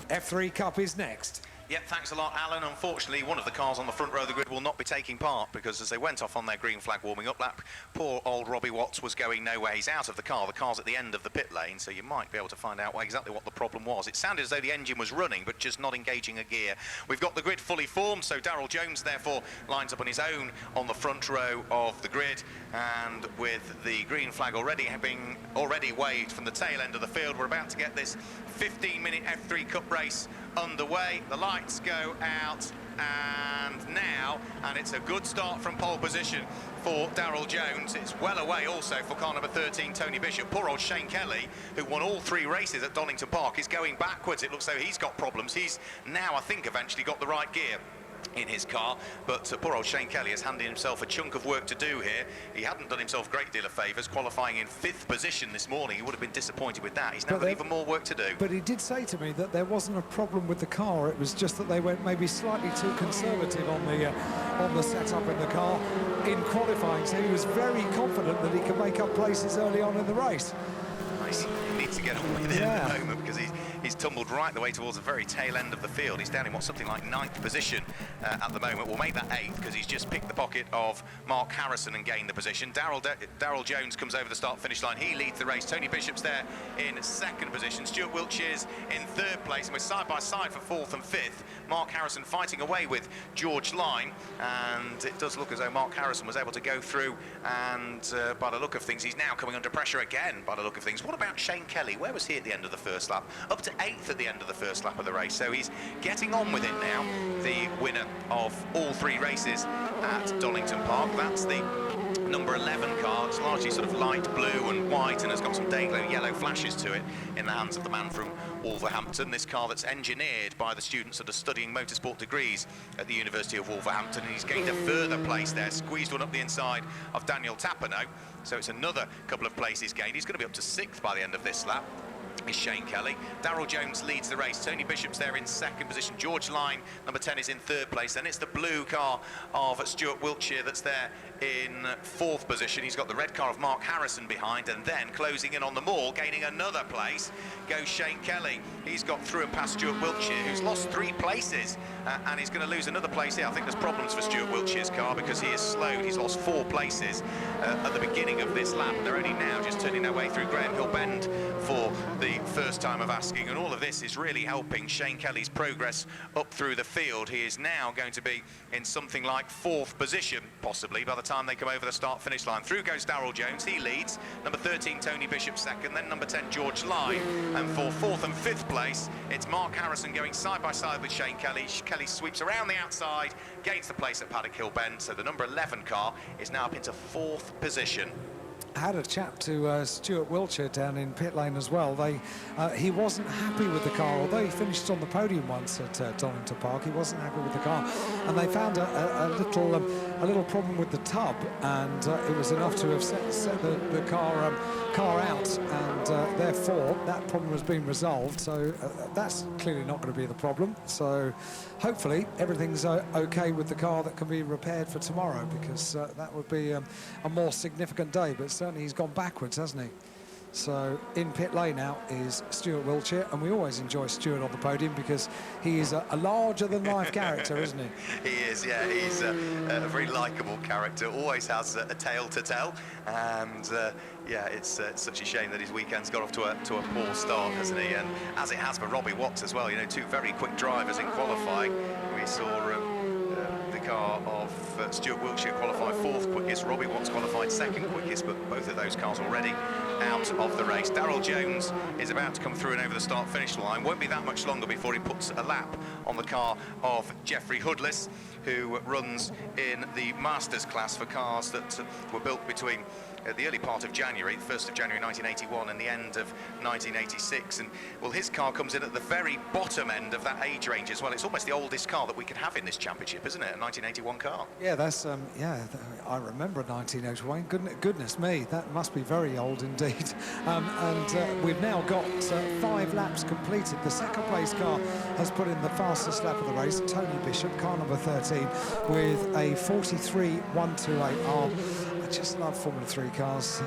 F3 Cup is next. Yeah, thanks a lot, Alan. Unfortunately, one of the cars on the front row of the grid will not be taking part because as they went off on their green flag warming up lap, poor old Robbie Watts was going nowhere. He's out of the car. The car's at the end of the pit lane, so you might be able to find out exactly what the problem was. It sounded as though the engine was running, but just not engaging a gear. We've got the grid fully formed, so Daryl Jones, therefore, lines up on his own on the front row of the grid, and with the green flag already having waved from the tail end of the field, we're about to get this 15-minute F3 Cup race underway. The lights go out and it's a good start from pole position for Daryl Jones. It's well away also for car number 13, Tony Bishop. Poor old Shane Kelly, who won all 3 races at Donington Park, is going backwards. It looks though he's got problems. He's now, I think, eventually got the right gear in his car, but poor old Shane Kelly has handed himself a chunk of work to do here. He hadn't done himself a great deal of favours, qualifying in 5th position this morning. He would have been disappointed with that. He's now got even more work to do. But he did say to me that there wasn't a problem with the car. It was just that they went maybe slightly too conservative on the setup in the car in qualifying. So he was very confident that he could make up places early on in the race. Nice. He needs to get on with it at the moment because he's tumbled right the way towards the very tail end of the field. He's down in something like 9th position at the moment. We'll make that 8th because he's just picked the pocket of Mark Harrison and gained the position. Daryl Jones comes over the start-finish line. He leads the race. Tony Bishop's there in 2nd position. Stuart Wiltshire's in 3rd place, and we're side by side for 4th and 5th. Mark Harrison fighting away with George Lyne, and it does look as though Mark Harrison was able to go through, and by the look of things, he's now coming under pressure again, by the look of things. What about Shane Kelly? Where was he at the end of the first lap? Up to 8th at the end of the first lap of the race, so he's getting on with it now. The winner of all 3 races at Donington Park, that's the number 11 car. It's largely sort of light blue and white and has got some day-glow yellow flashes to it in the hands of the man from Wolverhampton. This car that's engineered by the students that are studying motorsport degrees at the University of Wolverhampton, and he's gained a further place there, squeezed one up the inside of Daniel Tapano, so it's another couple of places gained. He's going to be up to 6th by the end of this lap. Is Shane Kelly. Daryl Jones leads the race. Tony Bishop's there in 2nd position. George Lyne, number 10, is in 3rd place. Then it's the blue car of Stuart Wiltshire that's there in 4th position. He's got the red car of Mark Harrison behind, and then closing in on them all, gaining another place, goes Shane Kelly. He's got through and past Stuart Wiltshire, who's lost 3 places, and he's going to lose another place here. I think there's problems for Stuart Wiltshire's car because he is slowed. He's lost 4 places at the beginning of this lap. They're only now just turning their way through Graham Hill Bend for the first time of asking, and all of this is really helping Shane Kelly's progress up through the field. He is now going to be in something like 4th position, possibly, by the time they come over the start-finish line. Through goes Daryl Jones. He leads. Number 13, Tony Bishop, 2nd. Then number 10, George Lyne. And for 4th and 5th place, it's Mark Harrison going side by side with Shane Kelly. Kelly sweeps around the outside, gains the place at Paddock Hill Bend. So the number 11 car is now up into 4th position. I had a chat to Stuart Wiltshire down in pit lane as well. He wasn't happy with the car, although he finished on the podium once at Donington Park. He wasn't happy with the car, and they found a little problem with the tub, and it was enough to have set the car out, and therefore that problem has been resolved. So that's clearly not going to be the problem. So hopefully everything's okay with the car that can be repaired for tomorrow, because that would be a more significant day. But certainly he's gone backwards, hasn't he? So in pit lane now is Stuart Wiltshire, and we always enjoy Stuart on the podium because he is a larger-than-life character, isn't he? He is, yeah. He's a very likeable character, always has a tale to tell, and yeah, it's such a shame that his weekend's got off to a poor start, hasn't he? And as it has for Robbie Watts as well, you know, 2 very quick drivers in qualifying. We saw the car of Stuart Wiltshire qualified 4th quickest, Robbie Watts qualified 2nd quickest, but both of those cars already out of the race. Daryl Jones is about to come through and over the start-finish line. Won't be that much longer before he puts a lap on the car of Jeffrey Hoodless, who runs in the Masters class for cars that were built between the early part of January, the 1st of January 1981 and the end of 1986, and well, his car comes in at the very bottom end of that age range as well. It's almost the oldest car that we could have in this championship, isn't it? A 1981 car. Yeah, that's I remember 1981. Goodness me, that must be very old indeed. And we've now got 5 laps completed. The 2nd place car has put in the fastest lap of the race, Tony Bishop, car number 13, with a 43.128. I just love Formula 3 cars.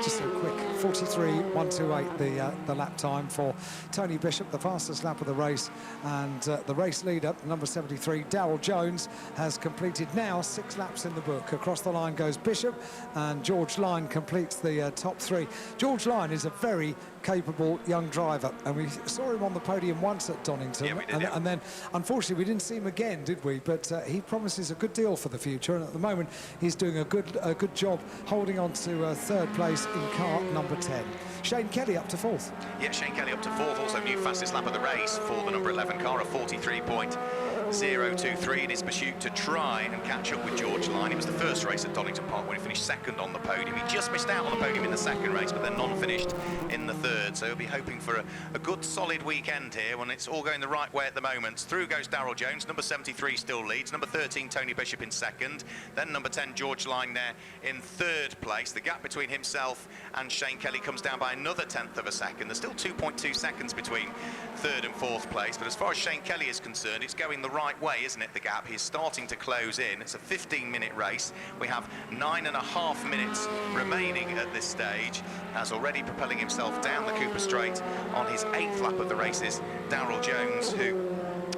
Just a quick 43.128 the lap time for Tony Bishop, the fastest lap of the race, and the race leader, number 73, Darryl Jones, has completed now 6 laps in the book. Across the line goes Bishop, and George Lyne completes the top 3. George Lyne is a very capable young driver, and we saw him on the podium once at Donington. Yeah, we did, and then unfortunately we didn't see him again, did we? But he promises a good deal for the future, and at the moment he's doing a good job holding on to third place in car number 10. Shane Kelly up to 4th. Yeah, Shane Kelly up to 4th, also new fastest lap of the race for the number 11 car, a 43.023 in his pursuit to try and catch up with George Lyne. It was the first race at Donington Park when he finished 2nd on the podium. He just missed out on the podium in the 2nd race, but then non-finished in the 3rd, so he'll be hoping for a good solid weekend here when it's all going the right way at the moment. Through goes Darryl Jones, number 73 still leads, number 13 Tony Bishop in 2nd, then number 10 George Lyne there in 3rd place. The gap between himself and Shane Kelly comes down by another 1/10 of a second. There's still 2.2 seconds between 3rd and 4th place, but as far as Shane Kelly is concerned, it's going the right way, isn't it, the gap? He's starting to close in. It's a 15-minute race. We have 9.5 minutes remaining at this stage, as already propelling himself down the Cooper Straight on his 8th lap of the races, Darryl Jones, who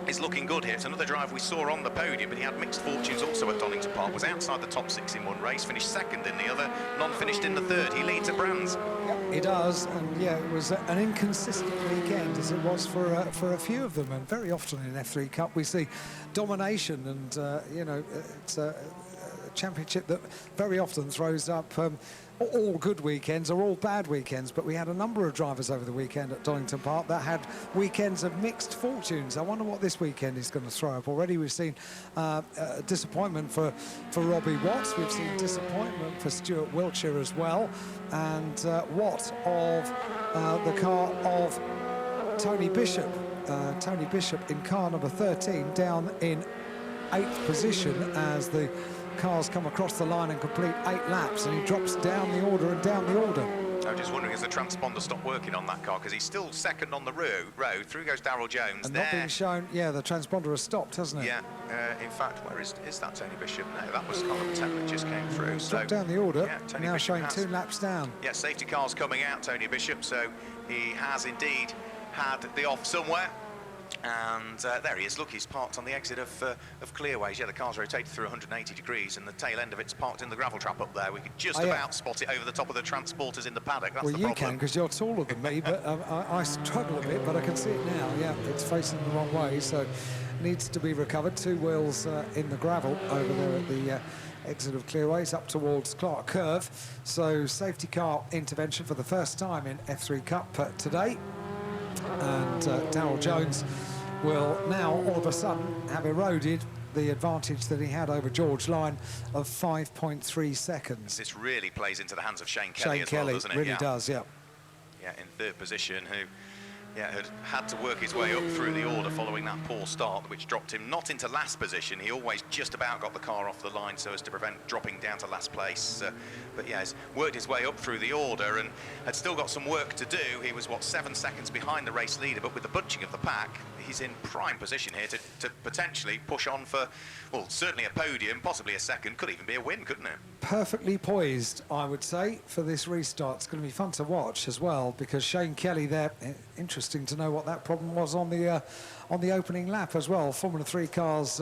is looking good here. It's another driver we saw on the podium, but he had mixed fortunes also at Donington Park. Was outside the top 6 in one race, finished 2nd in the other, non-finished in the 3rd. He leads at Brands. Yep, he does, and yeah, it was an inconsistent weekend, as it was for a few of them, and very often in F3 Cup we see domination, and you know, it's a championship that very often throws up all good weekends or all bad weekends, but we had a number of drivers over the weekend at Donington Park that had weekends of mixed fortunes. I wonder what this weekend is going to throw up. Already we've seen disappointment for Robbie Watts, we've seen disappointment for Stuart Wiltshire as well, and what of the car of Tony Bishop. Tony Bishop in car number 13 down in 8th position as the cars come across the line and complete 8 laps, and he drops down the order and down the order. I'm just wondering, has the transponder stopped working on that car? Because he's still 2nd on the road. Through goes Darryl Jones. And there. not being shown, yeah, the transponder has stopped, hasn't it? Yeah, in fact, where is that Tony Bishop? No, that was car number 10 that just came through. So dropped down the order, yeah, Tony now Bishop showing has, 2 laps down. Yeah, safety car's coming out, Tony Bishop, so he has indeed had the off somewhere. And there he is. Look, he's parked on the exit of Clearways. Yeah, the car's rotated through 180 degrees, and the tail end of it's parked in the gravel trap up there. We could just about spot it over the top of the transporters in the paddock. That's well, the you problem. can, because you're taller than me, but I struggle a bit, but I can see it now. Yeah, it's facing the wrong way, so needs to be recovered. 2 wheels in the gravel over there at the exit of Clearways up towards Clark Curve. So safety car intervention for the first time in F3 Cup today. And Darryl Jones will now all of a sudden have eroded the advantage that he had over George Lyne of 5.3 seconds. This really plays into the hands of Shane Kelly as Kelly well, doesn't it? Really does, yeah. Yeah, in 3rd position, who had to work his way up through the order following that poor start, which dropped him not into last position. He always just about got the car off the line so as to prevent dropping down to last place. But yeah, he's worked his way up through the order and had still got some work to do. He was, what, 7 seconds behind the race leader, but with the bunching of the pack, he's in prime position here to potentially push on for, well, certainly a podium, possibly a 2nd, could even be a win, couldn't it? Perfectly poised, I would say, for this restart. It's going to be fun to watch as well, because Shane Kelly there, interesting to know what that problem was on the opening lap as well. Formula 3 cars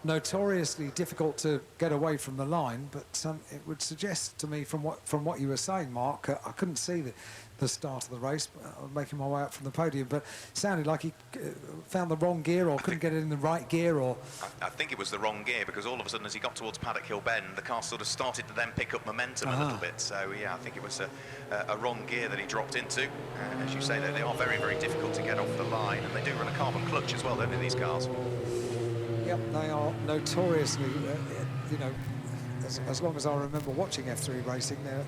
notoriously difficult to get away from the line, but it would suggest to me from what you were saying, Mark, I couldn't see the start of the race, making my way up from the podium, but it sounded like he found the wrong gear or couldn't get it in the right gear, or... I think it was the wrong gear, because all of a sudden as he got towards Paddock Hill Bend, the car sort of started to then pick up momentum a little bit. So yeah, I think it was a wrong gear that he dropped into. As you say, they are very, very difficult to get off the line, and they do run a carbon clutch as well, don't they, these cars? Yep, they are notoriously, you know, as long as I remember watching F3 racing, the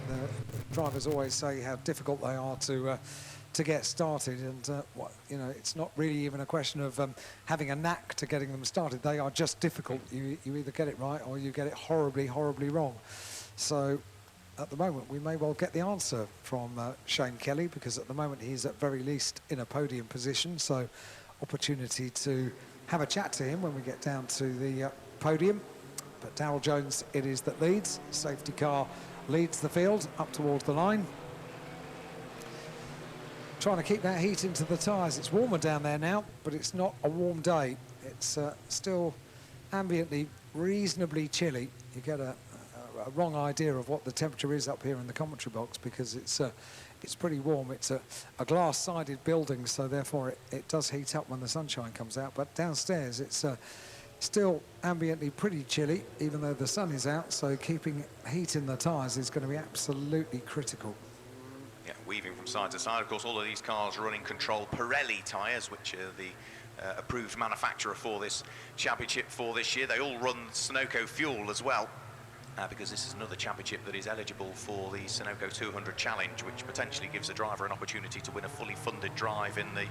drivers always say how difficult they are to get started, and you know, it's not really even a question of having a knack to getting them started. They are just difficult. You either get it right or you get it horribly, horribly wrong. So at the moment we may well get the answer from Shane Kelly, because at the moment he's at very least in a podium position, so opportunity to have a chat to him when we get down to the podium. But Darryl Jones it is that leads. Safety car leads the field up towards the line. trying to keep that heat into the tyres. It's warmer down there now, but it's not a warm day. It's still ambiently reasonably chilly. You get a wrong idea of what the temperature is up here in the commentary box, because it's pretty warm. It's a glass-sided building, so therefore it does heat up when the sunshine comes out. But downstairs it's still ambiently pretty chilly, even though the sun is out, so keeping heat in the tyres is going to be absolutely critical. Yeah, weaving from side to side. Of course, all of these cars running controlled Pirelli tyres, which are the approved manufacturer for this championship for this year. They all run Sunoco fuel as well, because this is another championship that is eligible for the Sunoco 200 Challenge, which potentially gives a driver an opportunity to win a fully funded drive in the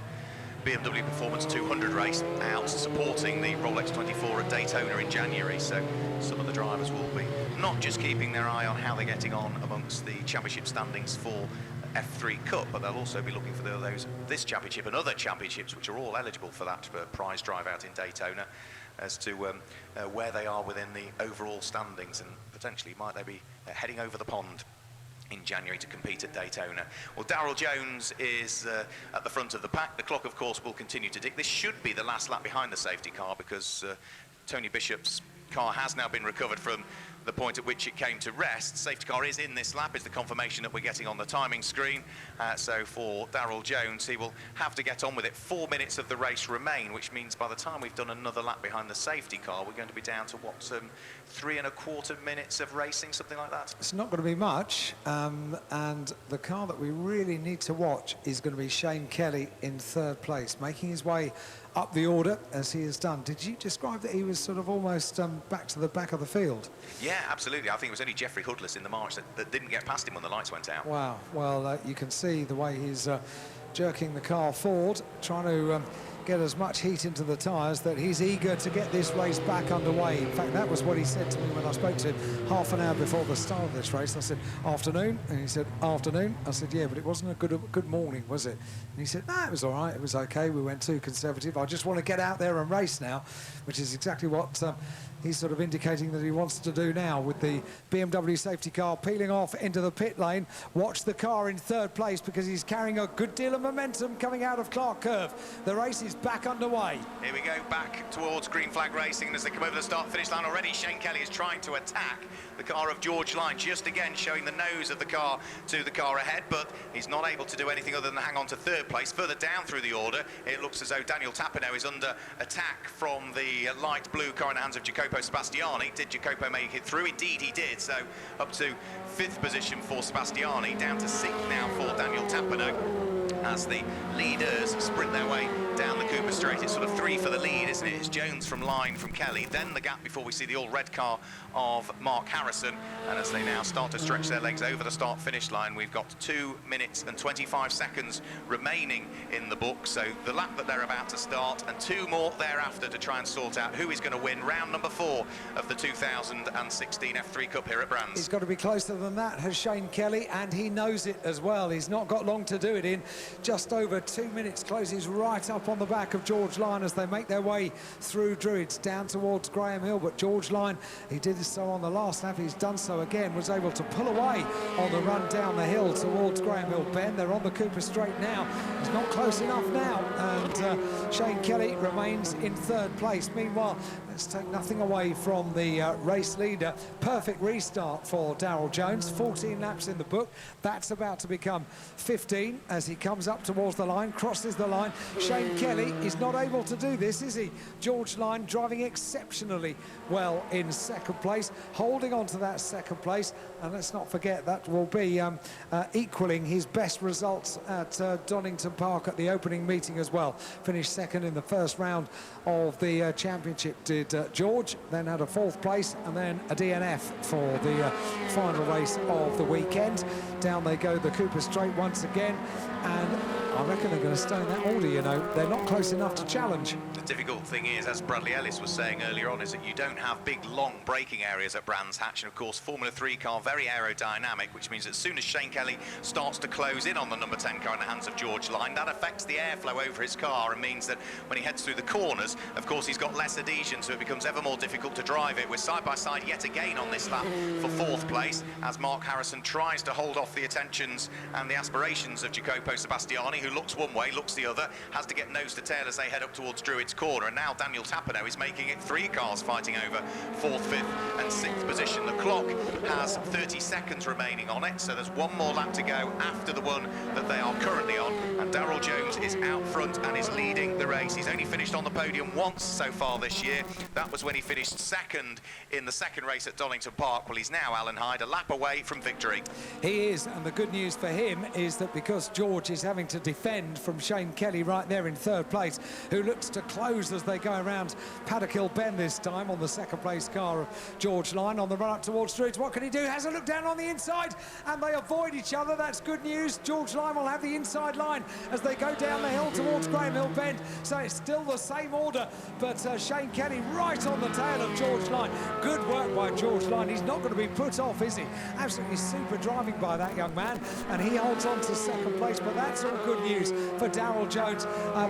BMW Performance 200 race out supporting the Rolex 24 at Daytona in January. So some of the drivers will be not just keeping their eye on how they're getting on amongst the championship standings for F3 Cup, but they'll also be looking for this championship and other championships which are all eligible for that prize drive out in Daytona, as to where they are within the overall standings, and potentially might they be heading over the pond in January to compete at Daytona. Well, Darrell Jones is at the front of the pack. The clock, of course, will continue to tick. This should be the last lap behind the safety car, because Tony Bishop's car has now been recovered from the point at which it came to rest. Safety car is in this lap, is the confirmation that we're getting on the timing screen. So for Darrell Jones, he will have to get on with it. 4 minutes of the race remain, which means by the time we've done another lap behind the safety car, we're going to be down to what, 3¼ minutes of racing, something like that? It's not going to be much, and the car that we really need to watch is going to be Shane Kelly in third place, making his way up the order as he has done. Did you describe that he was sort of almost back to the back of the field? Yeah, absolutely. I think it was only Jeffrey Hoodless in the march that didn't get past him when the lights went out. Wow. Well, you can see the way he's jerking the car forward, trying to get as much heat into the tyres, that he's eager to get this race back underway. In fact, that was what he said to me when I spoke to him half an hour before the start of this race. I said, afternoon? And he said, afternoon? I said, yeah, but it wasn't a good morning, was it? And he said, no, it was all right, it was okay, we went too conservative. I just want to get out there and race now, which is exactly what he's sort of indicating that he wants to do now, with the BMW safety car peeling off into the pit lane. Watch the car in third place, because he's carrying a good deal of momentum coming out of Clark Curve. The race is back underway. Here we go, back towards green flag racing, and as they come over the start-finish line already, Shane Kelly is trying to attack the car of George Line, just again showing the nose of the car to the car ahead, but he's not able to do anything other than hang on to third place. Further down through the order, it looks as though Daniel Tapino is under attack from the light blue car in the hands of Jacopo Sebastiani. Did Jacopo make it through? Indeed he did, so up to 5th position for Sebastiani, down to 6th now for Daniel Tapino, as the leaders sprint their way down the Cooper Straight. It's sort of 3 for the lead, isn't it? It's Jones from Line, from Kelly, then the gap before we see the all-red car of Mark Harrison. And as they now start to stretch their legs over the start-finish line, we've got 2 minutes and 25 seconds remaining in the book. So the lap that they're about to start, and 2 more thereafter to try and sort out who is going to win round number 4 of the 2016 F3 Cup here at Brands. He's got to be closer than that, has Shane Kelly, and he knows it as well. He's not got long to do it in. Just over 2 minutes, closes right up on the back of George Line as they make their way through Druids down towards Graham Hill. But George Line, he did so on the last lap, he's done so again, was able to pull away on the run down the hill towards Graham Hill Bend. They're on the Cooper Straight now. He's not close enough now, and Shane Kelly remains in third place. Meanwhile, let's take nothing away from the race leader. Perfect restart for Darrell Jones, 14 laps in the book. That's about to become 15 as he comes up towards the line, crosses the line. Shane Kelly is not able to do this, is he? George Line driving exceptionally well in second place, holding on to that second place, and let's not forget that will be equaling his best results at Donington Park at the opening meeting as well. Finished second in the first round of the championship did George, then had a 4th place and then a DNF for the final race of the weekend. Down they go, the Cooper Straight once again, and I reckon they're going to stay in that order, you know. They're not close enough to challenge. The difficult thing is, as Bradley Ellis was saying earlier on, is that you don't have big, long braking areas at Brands Hatch, and of course, Formula 3 car, very aerodynamic, which means as soon as Shane Kelly starts to close in on the number 10 car in the hands of George Line, that affects the airflow over his car and means that when he heads through the corners, of course, he's got less adhesion to it becomes ever more difficult to drive it. We're side by side yet again on this lap for 4th place, as Mark Harrison tries to hold off the attentions and the aspirations of Jacopo Sebastiani, who looks one way, looks the other, has to get nose to tail as they head up towards Druids Corner. And now Daniel Tapano is making it 3 cars fighting over 4th, 5th and 6th position. The clock has 30 seconds remaining on it, so there's one more lap to go after the one that they are currently on, and Darryl Jones is out front and is leading the race. He's only finished on the podium once so far this year. That was when he finished 2nd in the 2nd race at Donington Park. Well, he's now, Alan Hyde, a lap away from victory. He is, and the good news for him is that because George is having to defend from Shane Kelly right there in 3rd place, who looks to close as they go around Paddock Hill Bend this time on the 2nd place car of George Lyne on the run up towards Druids. What can he do? Has a look down on the inside, and they avoid each other. That's good news. George Lyne will have the inside line as they go down the hill towards Graham Hill Bend, so it's still the same order, but Shane Kelly right on the tail of George Lyne. Good work by George Lyne. He's not going to be put off, is he? Absolutely super driving by that young man, and he holds on to 2nd place, but that's all good news for Darryl Jones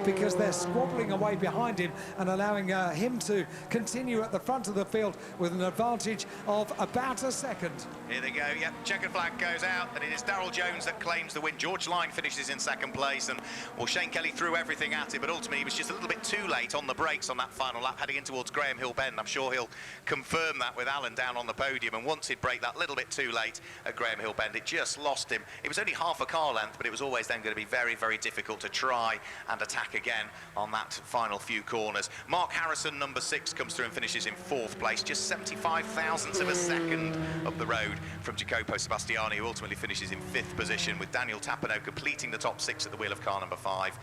because they're squabbling away behind him and allowing him to continue at the front of the field with an advantage of about a second. Here they go, yep, checkered flag goes out, and it is Darryl Jones that claims the win. George Lyne finishes in 2nd place, and well, Shane Kelly threw everything at him, but ultimately he was just a little bit too late on the brakes on that final lap, heading in towards Graham Hill Bend. I'm sure he'll confirm that with Alan down on the podium, and once he'd brake that little bit too late at Graham Hill Bend, it just lost him. It was only half a car length, but it was always then going to be very, very difficult to try and attack again on that final few corners. Mark Harrison, number 6, comes through and finishes in 4th place, just 75 thousandths of a second up the road from Jacopo Sebastiani, who ultimately finishes in 5th position, with Daniel Tapano completing the top 6 at the wheel of car number 5.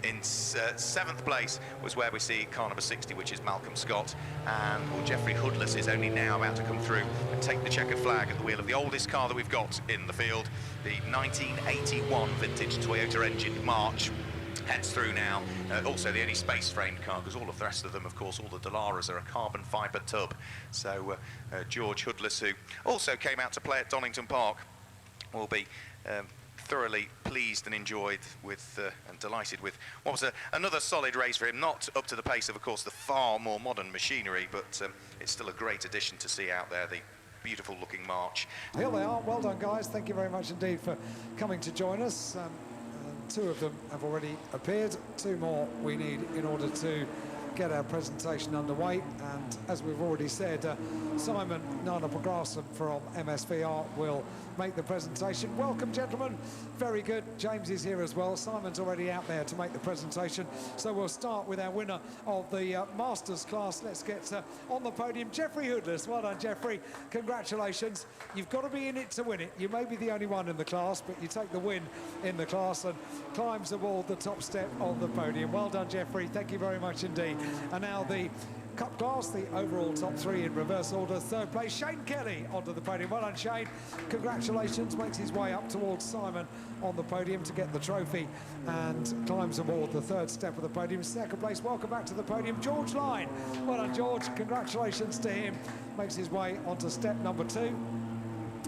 In 7th place was where we see car number 60, which is Malcolm Scott, and well, Jeffrey Hoodless is only now about to come through and take the checkered flag at the wheel of the oldest car that we've got in the field, the 1981 vintage Toyota engined March. Heads through now, also the only space framed car, because all of the rest of them, of course, all the Delaras are a carbon fibre tub. So George Hoodless, who also came out to play at Donington Park, will be thoroughly pleased and enjoyed with and delighted with what was another solid race for him. Not up to the pace of course, the far more modern machinery, but it's still a great addition to see out there, the beautiful looking March. Here they are. Well done, guys. Thank you very much indeed for coming to join us. 2 of them have already appeared. 2 more we need in order to get our presentation underway, and as we've already said, Simon Nana-Pagrasen from MSVR will make the presentation. Welcome, gentlemen. Very good. James is here as well. Simon's already out there to make the presentation, so we'll start with our winner of the Masters class. Let's get on the podium, Jeffrey Hoodless. Well done, Jeffrey. Congratulations. You've got to be in it to win it. You may be the only one in the class, but you take the win in the class and climbs aboard the top step on the podium. Well done, Jeffrey. Thank you very much indeed. And now the Cup class, the overall top 3 in reverse order. 3rd place, Shane Kelly onto the podium. Well done, Shane. Congratulations. Makes his way up towards Simon on the podium to get the trophy and climbs aboard the 3rd step of the podium. 2nd place, welcome back to the podium, George Lyne. Well done, George. Congratulations to him. Makes his way onto step number 2.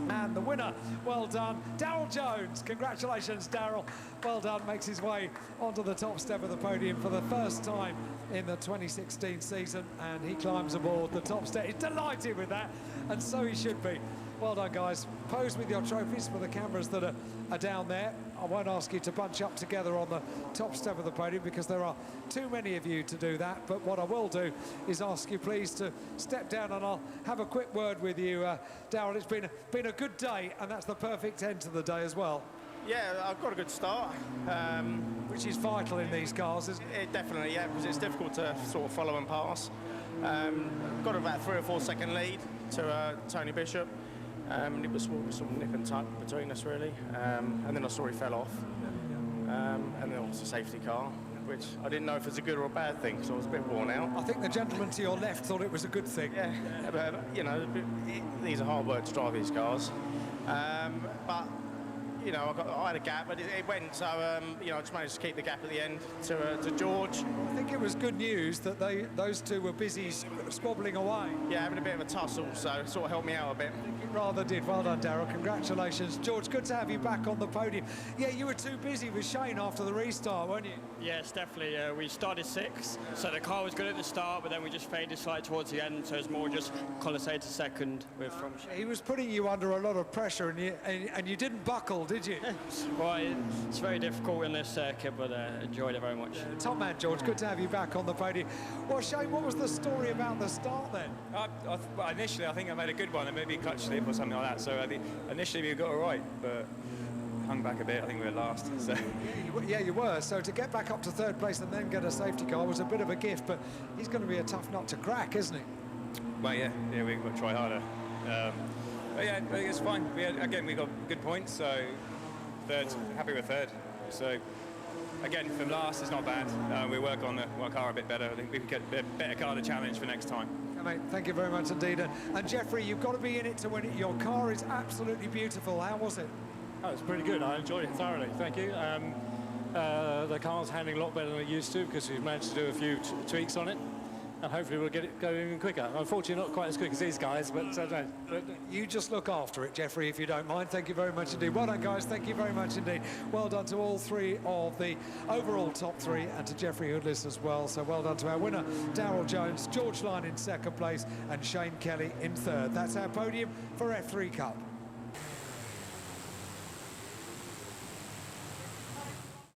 And the winner, well done, Darryl Jones. Congratulations, Darryl. Well done, makes his way onto the top step of the podium for the first time in the 2016 season, and he climbs aboard the top step. He's delighted with that, and so he should be. Well done, guys. Pose with your trophies for the cameras that are down there. I won't ask you to bunch up together on the top step of the podium because there are too many of you to do that. But what I will do is ask you please to step down, and I'll have a quick word with you. Darryl, it's been a good day, and that's the perfect end to the day as well. Yeah, I've got a good start. Which is vital in these cars, isn't it? Definitely, yeah, because it's difficult to sort of follow and pass. Got about 3 or 4 second lead to Tony Bishop. It was some nip and tuck between us, really. And then I saw he fell off. And then obviously safety car, which I didn't know if it was a good or a bad thing, because I was a bit worn out. I think the gentleman to your left thought it was a good thing. Yeah, but, you know, these are hard work to drive these cars. But, you know, I had a gap, but it went. So you know, I just managed to keep the gap at the end to George. I think it was good news that those two were busy squabbling away. Yeah, having a bit of a tussle, so it sort of helped me out a bit. It rather did. Well done, Daryl. Congratulations. George, good to have you back on the podium. Yeah, you were too busy with Shane after the restart, weren't you? Yes, definitely. We started 6th, so the car was good at the start, but then we just faded slightly towards the end, so it's more just Colossae to second with from. He was putting you under a lot of pressure, and you didn't buckle, did you? Well, it's very difficult in this circuit, but enjoyed it very much. Top man, George. Good to have you back on the podium. Well, Shane, what was the story about the start then? Well, initially, I think I made a good one, and maybe a clutch slip or something like that. So I think initially we got all right, but hung back a bit. I think we were last. So. Yeah, you were. So to get back up to 3rd place and then get a safety car was a bit of a gift, but he's going to be a tough nut to crack, isn't he? Well, yeah, we've got to try harder. But yeah, it's fine. We got good points, so 3rd, happy with 3rd. So again, from last, it's not bad. We work on the car a bit better. I think we can get a better car to challenge for next time. Mate, thank you very much indeed. And Jeffrey, you've got to be in it to win it. Your car is absolutely beautiful. How was it? Oh, it's pretty good. I enjoyed it thoroughly. Thank you. The car's handling a lot better than it used to because we've managed to do a few tweaks on it. And hopefully we'll get it going even quicker. Unfortunately, not quite as quick as these guys, but you just look after it, Jeffrey, if you don't mind. Thank you very much indeed. Well done, guys. Thank you very much indeed. Well done to all 3 of the overall top 3 and to Jeffrey Hoodless as well. So well done to our winner, Daryl Jones, George Lyon in 2nd place and Shane Kelly in 3rd. That's our podium for F3 Cup.